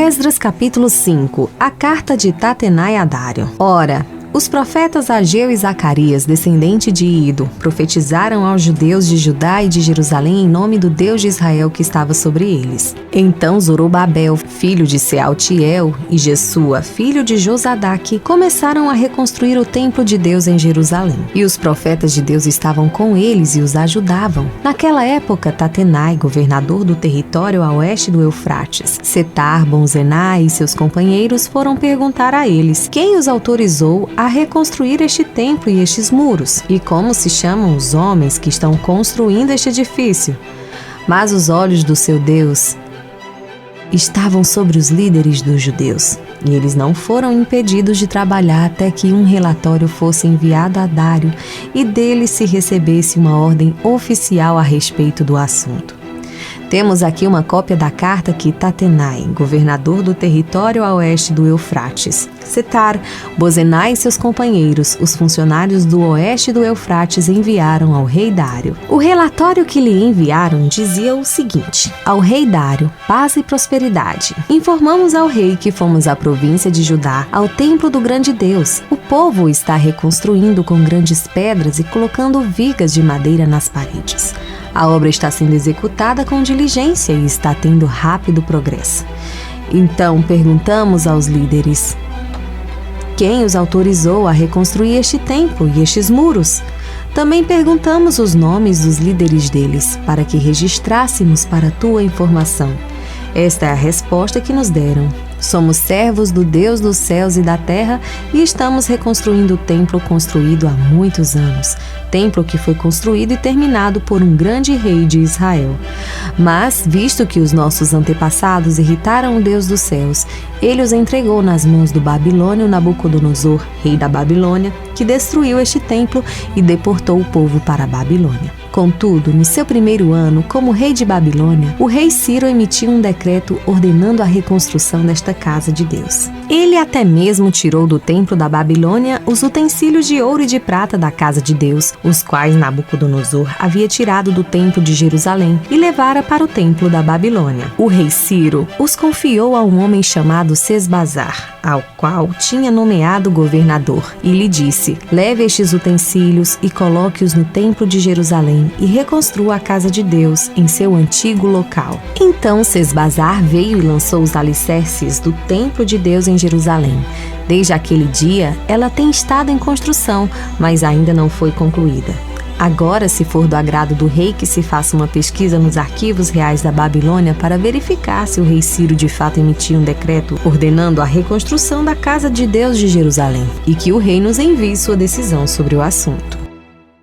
Esdras capítulo 5. A carta de Tatenai a Dário. Ora, os profetas Ageu e Zacarias, descendente de Ido, profetizaram aos judeus de Judá e de Jerusalém em nome do Deus de Israel que estava sobre eles. Então Zorobabel, filho de Sealtiel, e Jesua, filho de Josadaque, começaram a reconstruir o templo de Deus em Jerusalém. E os profetas de Deus estavam com eles e os ajudavam. Naquela época, Tatenai, governador do território a oeste do Eufrates, Setar-Bonzenai e seus companheiros foram perguntar a eles quem os autorizou a reconstruir este templo e estes muros, e como se chamam os homens que estão construindo este edifício. Mas os olhos do seu Deus estavam sobre os líderes dos judeus, e eles não foram impedidos de trabalhar até que um relatório fosse enviado a Dário e dele se recebesse uma ordem oficial a respeito do assunto. Temos aqui uma cópia da carta que Tatenai, governador do território a oeste do Eufrates, Setar-Bozenai e seus companheiros, os funcionários do oeste do Eufrates, enviaram ao rei Dário. O relatório que lhe enviaram dizia o seguinte: ao rei Dário, paz e prosperidade. Informamos ao rei que fomos à província de Judá, ao templo do grande Deus. O povo está reconstruindo com grandes pedras e colocando vigas de madeira nas paredes. A obra está sendo executada com diligência e está tendo rápido progresso. Então perguntamos aos líderes: quem os autorizou a reconstruir este templo e estes muros? Também perguntamos os nomes dos líderes deles, para que registrássemos para tua informação. Esta é a resposta que nos deram: somos servos do Deus dos céus e da terra e estamos reconstruindo o templo construído há muitos anos. Templo que foi construído e terminado por um grande rei de Israel. Mas, visto que os nossos antepassados irritaram o Deus dos céus, ele os entregou nas mãos do babilônio Nabucodonosor, rei da Babilônia, que destruiu este templo e deportou o povo para a Babilônia. Contudo, no seu primeiro ano, como rei de Babilônia, o rei Ciro emitiu um decreto ordenando a reconstrução desta casa de Deus. Ele até mesmo tirou do templo da Babilônia os utensílios de ouro e de prata da casa de Deus, os quais Nabucodonosor havia tirado do templo de Jerusalém e levara para o templo da Babilônia. O rei Ciro os confiou a um homem chamado Sesbazar, ao qual tinha nomeado governador, e lhe disse: leve estes utensílios e coloque-os no templo de Jerusalém e reconstrua a casa de Deus em seu antigo local. Então Sesbazar veio e lançou os alicerces do templo de Deus em Jerusalém. Desde aquele dia, ela tem estado em construção, mas ainda não foi concluída. Agora, se for do agrado do rei, que se faça uma pesquisa nos arquivos reais da Babilônia para verificar se o rei Ciro de fato emitiu um decreto ordenando a reconstrução da casa de Deus de Jerusalém, e que o rei nos envie sua decisão sobre o assunto.